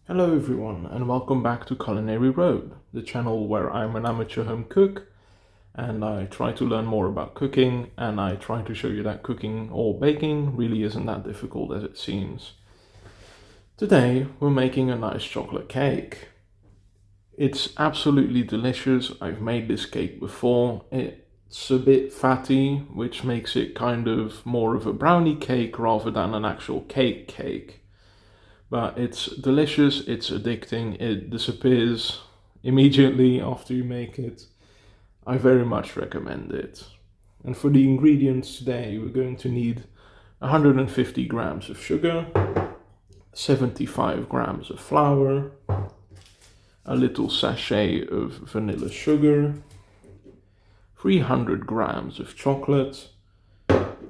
Hello everyone and welcome back to Culinary Road, the channel where I'm an amateur home cook and I try to learn more about cooking and I try to show you that cooking or baking really isn't that difficult as it seems. Today we're making a nice chocolate cake. It's absolutely delicious. I've made this cake before. It's a bit fatty, which makes it kind of more of a brownie cake rather than an actual cake. But it's delicious, it's addicting, it disappears immediately after you make it. I very much recommend it. And for the ingredients today, we're going to need 150 grams of sugar, 75 grams of flour, a little sachet of vanilla sugar, 300 grams of chocolate,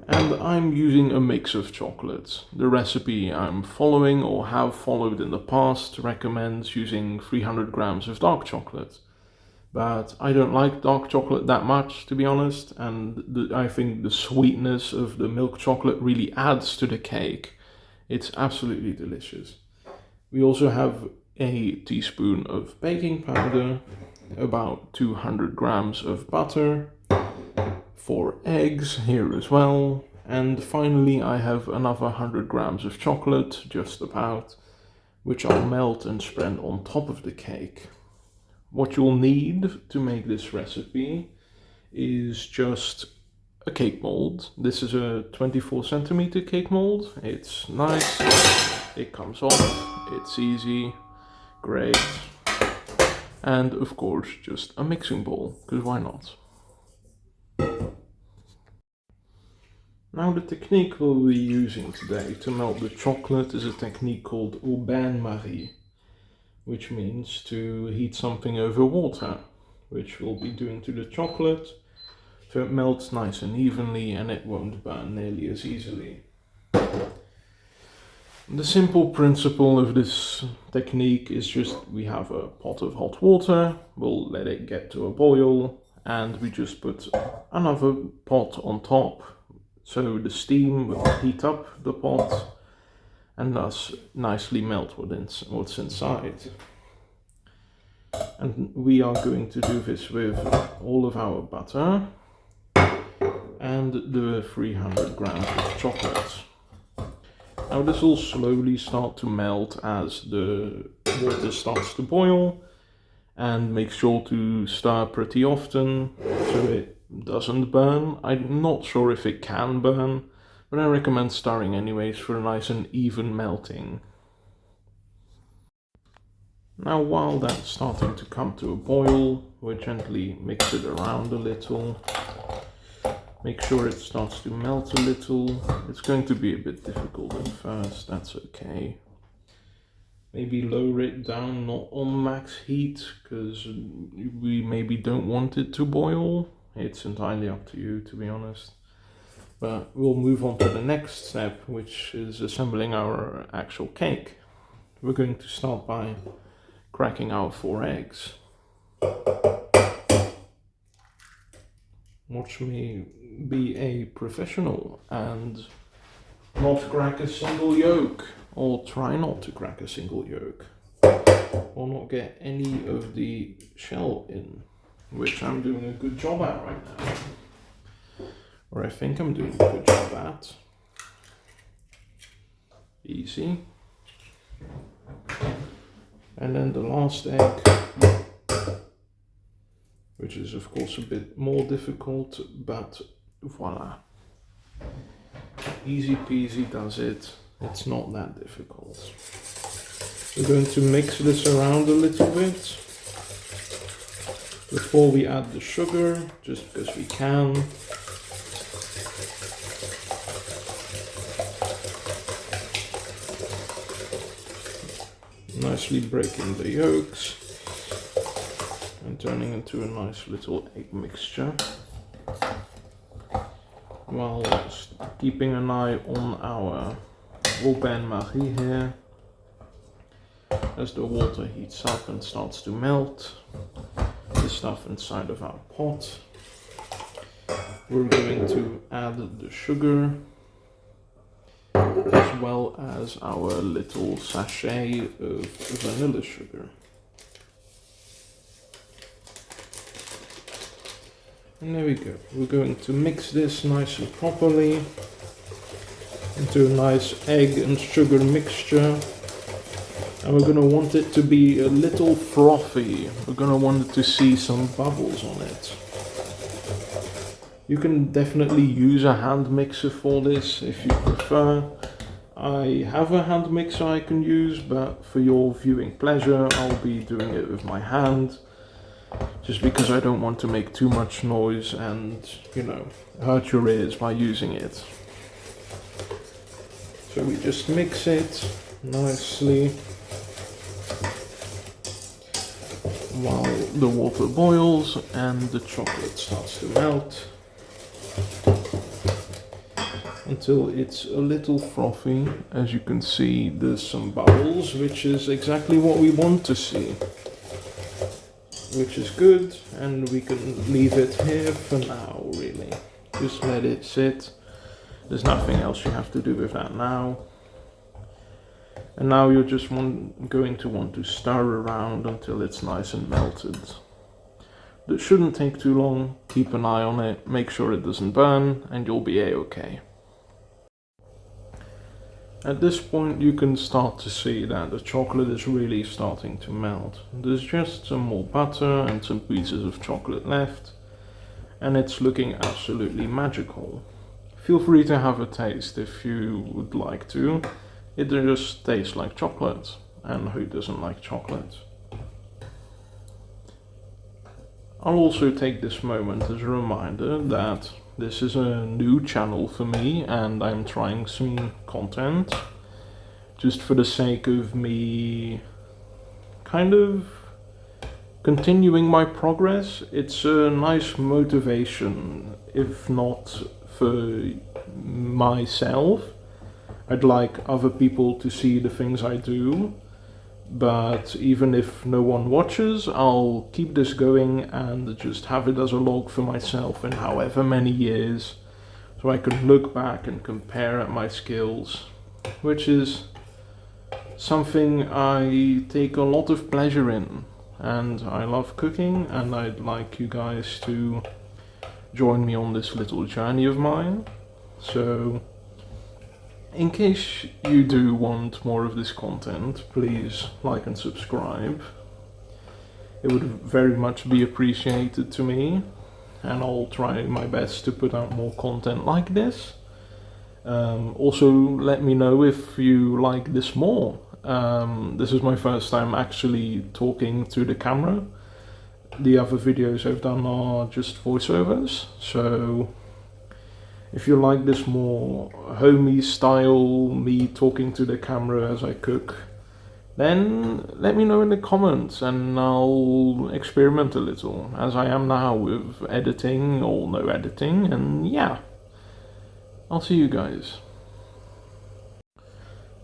and I'm using a mix of chocolates. The recipe I'm following or have followed in the past recommends using 300 grams of dark chocolate. But I don't like dark chocolate that much, to be honest, and I think the sweetness of the milk chocolate really adds to the cake. It's absolutely delicious. We also have a teaspoon of baking powder, about 200 grams of butter, 4 eggs here as well, and finally I have another 100 grams of chocolate, just about, which I'll melt and spread on top of the cake. What you'll need to make this recipe is just a cake mold. This is a 24 centimeter cake mold. It's nice, it comes off, it's easy, great, and of course just a mixing bowl, because why not? Now the technique we'll be using today to melt the chocolate is a technique called bain, which means to heat something over water, which we'll be doing to the chocolate so it melts nice and evenly and it won't burn nearly as easily. The simple principle of this technique is just we have a pot of hot water, we'll let it get to a boil, and we just put another pot on top. So the steam will heat up the pot and thus nicely melt what's inside. And we are going to do this with all of our butter and the 300 grams of chocolate. Now this will slowly start to melt as the water starts to boil, and make sure to stir pretty often so it doesn't burn. I'm not sure if it can burn, but I recommend stirring anyways for a nice and even melting. Now while that's starting to come to a boil, we'll gently mix it around a little. Make sure it starts to melt a little. It's going to be a bit difficult at first, that's okay. Maybe lower it down, not on max heat, because we maybe don't want it to boil. It's entirely up to you, to be honest. But we'll move on to the next step, which is assembling our actual cake. We're going to start by cracking our 4 eggs. Watch me be a professional and not crack a single yolk, or try not to crack a single yolk, or not get any of the shell in, which I'm doing a good job at right now, or I think I'm doing a good job at. Easy. And then the last egg, which is of course a bit more difficult, but voila. Easy peasy does it. It's not that difficult. We're going to mix this around a little bit before we add the sugar, just because we can. Nicely breaking the yolks and turning into a nice little egg mixture, while keeping an eye on our bain-marie here. As the water heats up and starts to melt the stuff inside of our pot, we're going to add the sugar as well as our little sachet of vanilla sugar. And there we go. We're going to mix this nice and properly into a nice egg and sugar mixture. And we're going to want it to be a little frothy. We're going to want to see some bubbles on it. You can definitely use a hand mixer for this if you prefer. I have a hand mixer I can use, but for your viewing pleasure, I'll be doing it with my hand. Just because I don't want to make too much noise and, you know, hurt your ears by using it. So we just mix it nicely while the water boils and the chocolate starts to melt until it's a little frothy. As you can see, there's some bubbles, which is exactly what we want to see. Which is good, and we can leave it here for now, really. Just let it sit. There's nothing else you have to do with that now. And now you're just going to want to stir around until it's nice and melted. That shouldn't take too long. Keep an eye on it, make sure it doesn't burn, and you'll be a-okay. At this point you can start to see that the chocolate is really starting to melt. There's just some more butter and some pieces of chocolate left, and it's looking absolutely magical. Feel free to have a taste if you would like to. It just tastes like chocolate, and who doesn't like chocolate? I'll also take this moment as a reminder that this is a new channel for me and I'm trying some content just for the sake of me kind of continuing my progress. It's a nice motivation, if not for myself. I'd like other people to see the things I do, but even if no one watches, I'll keep this going and just have it as a log for myself in however many years, so I can look back and compare at my skills, which is something I take a lot of pleasure in, and I love cooking, and I'd like you guys to join me on this little journey of mine. So in case you do want more of this content, please like and subscribe. It would very much be appreciated to me, and I'll try my best to put out more content like this. Also, let me know if you like this more. This is my first time actually talking to the camera. The other videos I've done are just voiceovers, so if you like this more homey style, me talking to the camera as I cook, then let me know in the comments and I'll experiment a little, as I am now with editing or no editing, and yeah. I'll see you guys.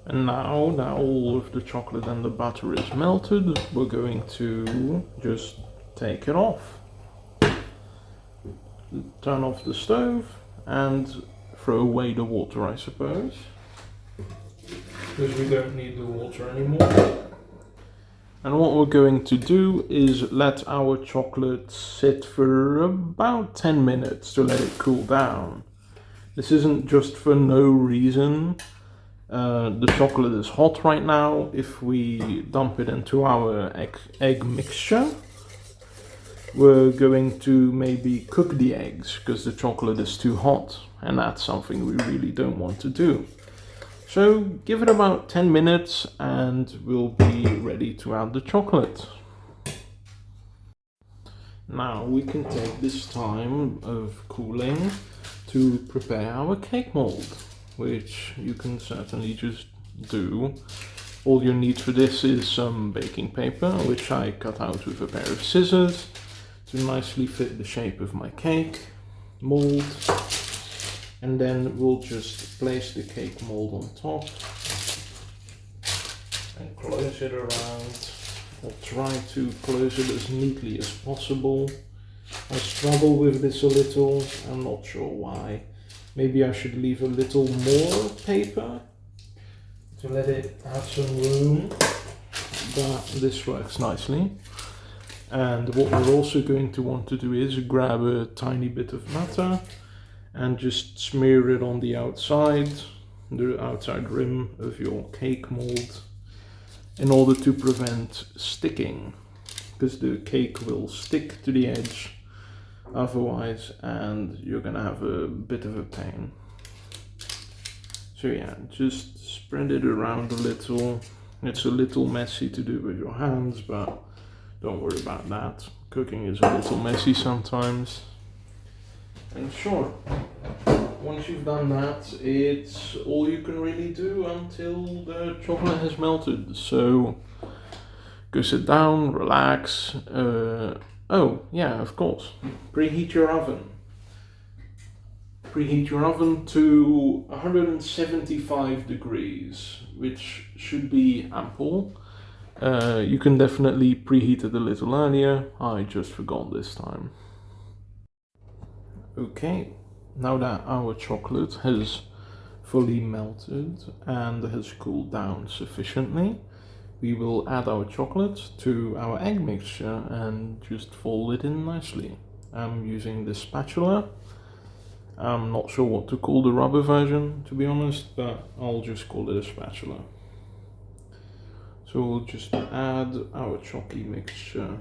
And now all of the chocolate and the butter is melted, we're going to just take it off. Turn off the stove and throw away the water, I suppose, because we don't need the water anymore. And what we're going to do is let our chocolate sit for about 10 minutes to let it cool down. This isn't just for no reason. The chocolate is hot right now. If we dump it into our egg mixture, we're going to maybe cook the eggs because the chocolate is too hot, and that's something we really don't want to do. So give it about 10 minutes and we'll be ready to add the chocolate. Now we can take this time of cooling to prepare our cake mold, which you can certainly just do. All you need for this is some baking paper, which I cut out with a pair of scissors to nicely fit the shape of my cake mold. And then we'll just place the cake mold on top and close it around. I'll try to close it as neatly as possible. I struggle with this a little, I'm not sure why. Maybe I should leave a little more paper to let it have some room, but this works nicely. And what we're also going to want to do is grab a tiny bit of batter and just smear it on the outside rim of your cake mold in order to prevent sticking, because the cake will stick to the edge otherwise and you're gonna have a bit of a pain. So yeah, just spread it around a little. It's a little messy to do with your hands, but don't worry about that. Cooking is a little messy sometimes. And sure, once you've done that, it's all you can really do until the chocolate has melted. So go sit down, relax. Oh yeah, of course, preheat your oven. Preheat your oven to 175 degrees, which should be ample. You can definitely preheat it a little earlier. I just forgot this time. Okay, now that our chocolate has fully melted and has cooled down sufficiently, we will add our chocolate to our egg mixture and just fold it in nicely. I'm using this spatula. I'm not sure what to call the rubber version, to be honest, but I'll just call it a spatula. So we'll just add our chalky mixture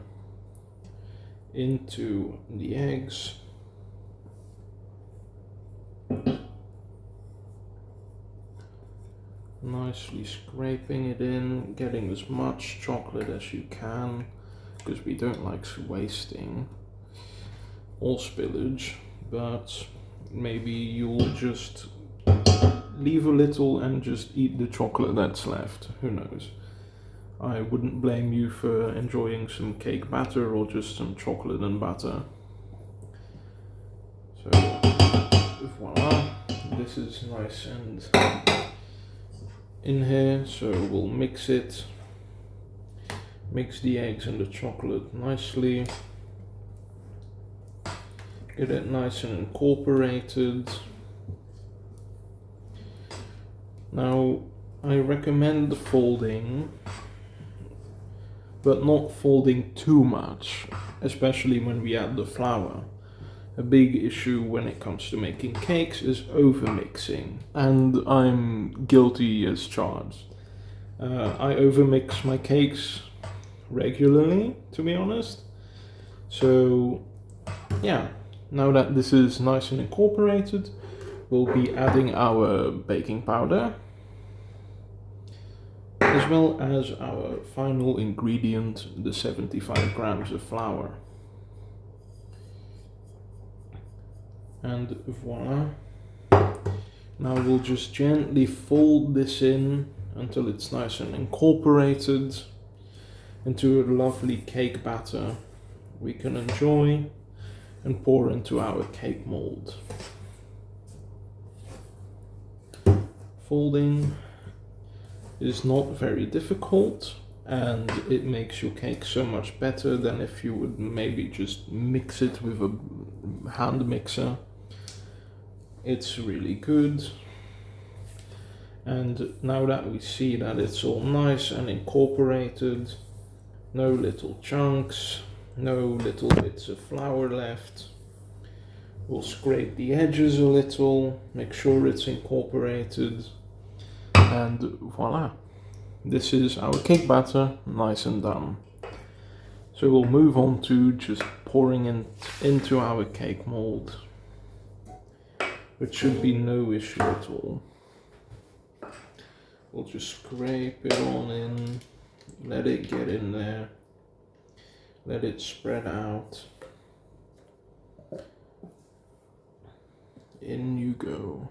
into the eggs. Nicely scraping it in, getting as much chocolate as you can, because we don't like wasting or spillage, but maybe you'll just leave a little and just eat the chocolate that's left, who knows. I wouldn't blame you for enjoying some cake batter or just some chocolate and butter. So voila, this is nice and in here, so we'll mix it, mix the eggs and the chocolate nicely, get it nice and incorporated. Now I recommend folding, but not folding too much, especially when we add the flour. A big issue when it comes to making cakes is overmixing, and I'm guilty as charged. I overmix my cakes regularly, to be honest. So yeah, now that this is nice and incorporated, we'll be adding our baking powder, as well as our final ingredient, the 75 grams of flour. And voila. Now we'll just gently fold this in until it's nice and incorporated into a lovely cake batter we can enjoy and pour into our cake mold. Folding is not very difficult, and it makes your cake so much better than if you would maybe just mix it with a hand mixer. It's really good. And now that we see that it's all nice and incorporated, no little chunks, no little bits of flour left, we'll scrape the edges a little, make sure it's incorporated, and voila. This is our cake batter, nice and done. So we'll move on to just pouring it into our cake mold, which should be no issue at all. We'll just scrape it on in, let it get in there, let it spread out. In you go.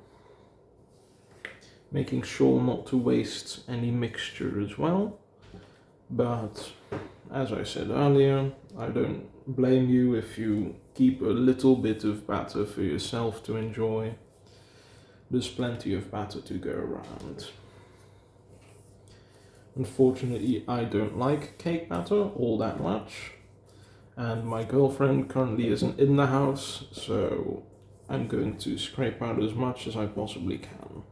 Making sure not to waste any mixture as well. But as I said earlier, I don't blame you if you keep a little bit of batter for yourself to enjoy. There's plenty of batter to go around. Unfortunately, I don't like cake batter all that much, and my girlfriend currently isn't in the house, so I'm going to scrape out as much as I possibly can.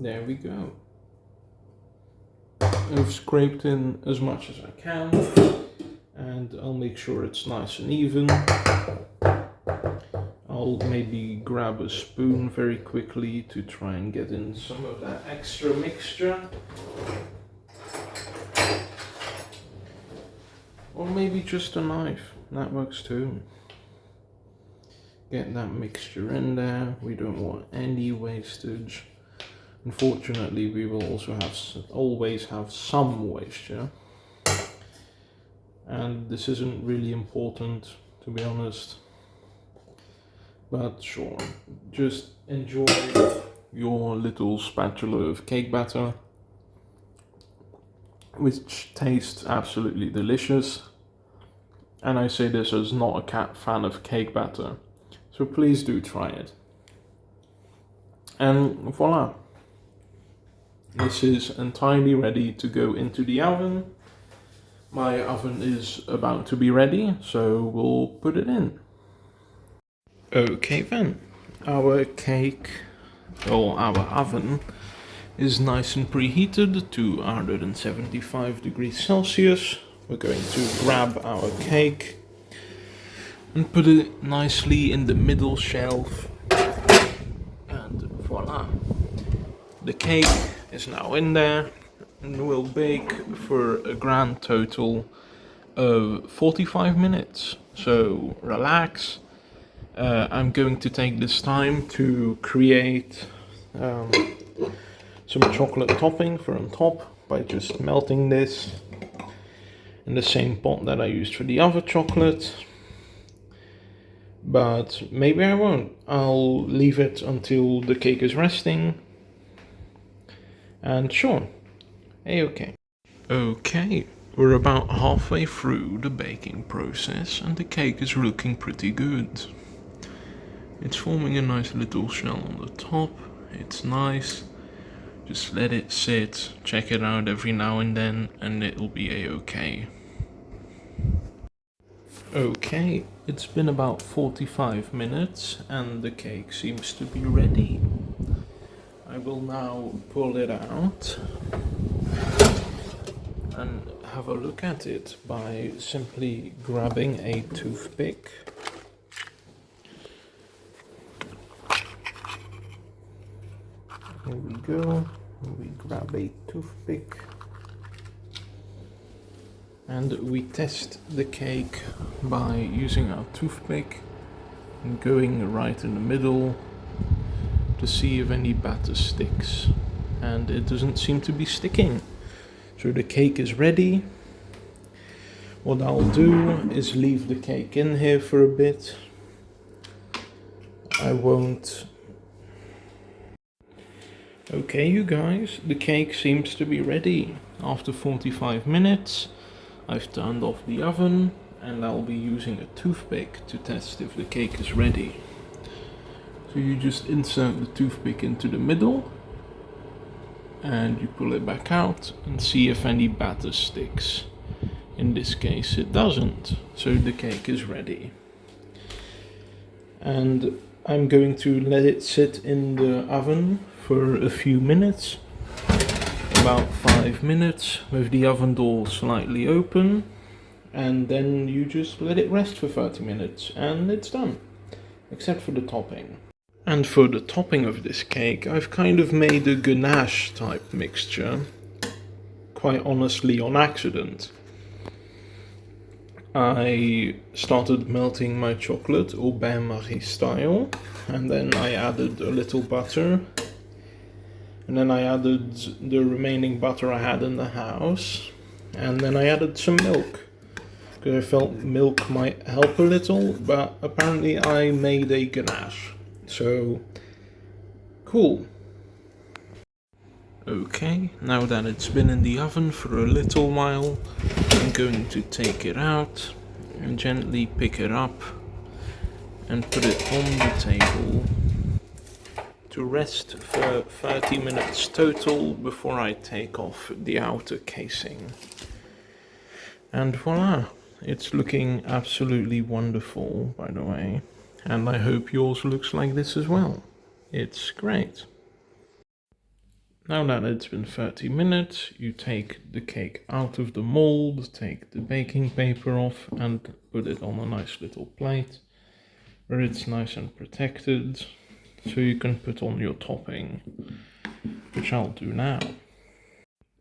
there we go. I've scraped in as much as I can, and I'll make sure it's nice and even. I'll maybe grab a spoon very quickly to try and get in some of that extra mixture. Or maybe just a knife, that works too. Get that mixture in there, we don't want any wastage. Unfortunately, we will also always have some moisture. And this isn't really important, to be honest. But sure, just enjoy your little spatula of cake batter, which tastes absolutely delicious. And I say this as not a fan of cake batter, so please do try it. And voila, this is entirely ready to go into the oven. My oven is about to be ready, so we'll put it in. Okay then, our cake, or our oven, is nice and preheated to 175 degrees Celsius. We're going to grab our cake and put it nicely in the middle shelf, and voila, the cake is now in there and will bake for a grand total of 45 minutes. So relax. I'm going to take this time to create some chocolate topping for on top by just melting this in the same pot that I used for the other chocolate. But maybe I won't. I'll leave it until the cake is resting. And sure, okay. Okay, we're about halfway through the baking process and the cake is looking pretty good. It's forming a nice little shell on the top. It's nice. Just let it sit, check it out every now and then, and it'll be a-okay. Okay, it's been about 45 minutes and the cake seems to be ready. I will now pull it out and have a look at it by simply grabbing a toothpick. Here we go, we grab a toothpick and we test the cake by using our toothpick and going right in the middle to see if any batter sticks, and it doesn't seem to be sticking. So the cake is ready. What I'll do is leave the cake in here for a bit. I won't. Okay, you guys, the cake seems to be ready. After 45 minutes, I've turned off the oven and I'll be using a toothpick to test if the cake is ready. So you just insert the toothpick into the middle and you pull it back out and see if any batter sticks. In this case it doesn't, so the cake is ready. And I'm going to let it sit in the oven for a few minutes, about 5 minutes, with the oven door slightly open, and then you just let it rest for 30 minutes and it's done, except for the topping. And for the topping of this cake, I've kind of made a ganache type mixture, quite honestly on accident. I started melting my chocolate au bain-marie style, and then I added a little butter, and then I added the remaining butter I had in the house, and then I added some milk, because I felt milk might help a little, but apparently I made a ganache, so cool. Okay, now that it's been in the oven for a little while, I'm going to take it out and gently pick it up and put it on the table to rest for 30 minutes total before I take off the outer casing. And voila, it's looking absolutely wonderful, by the way, and I hope yours looks like this as well. It's great. Now that it's been 30 minutes, you take the cake out of the mold, take the baking paper off and put it on a nice little plate where it's nice and protected, so you can put on your topping, which I'll do now.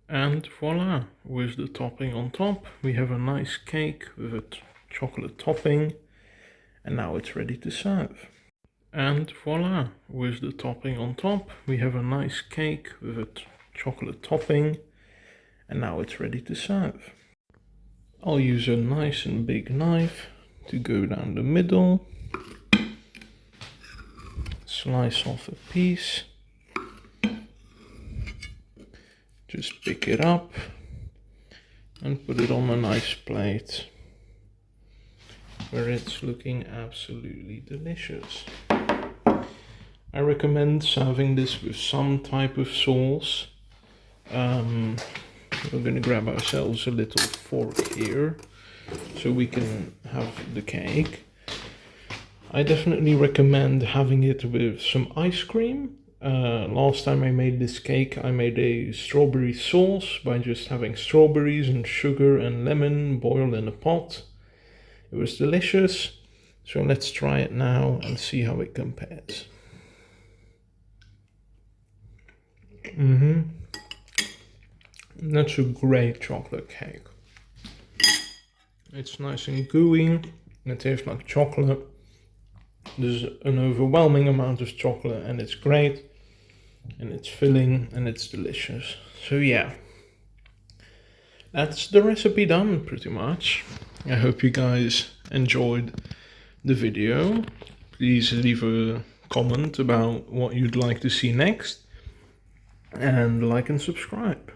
And voila, with the topping on top, we have a nice cake with a chocolate topping, and now it's ready to serve. And voila, with the topping on top, we have a nice cake with a chocolate topping, and now it's ready to serve. I'll use a nice and big knife to go down the middle, slice off a piece, just pick it up and put it on a nice plate where it's looking absolutely delicious. I recommend serving this with some type of sauce. We're going to grab ourselves a little fork here so we can have the cake. I definitely recommend having it with some ice cream. Last time I made this cake, I made a strawberry sauce by just having strawberries and sugar and lemon boiled in a pot. It was delicious, so let's try it now and see how it compares. That's a great chocolate cake. It's nice and gooey, it tastes like chocolate. There's an overwhelming amount of chocolate and it's great. And it's filling and it's delicious. So yeah, that's the recipe done pretty much. I hope you guys enjoyed the video. Please leave a comment about what you'd like to see next. And like and subscribe.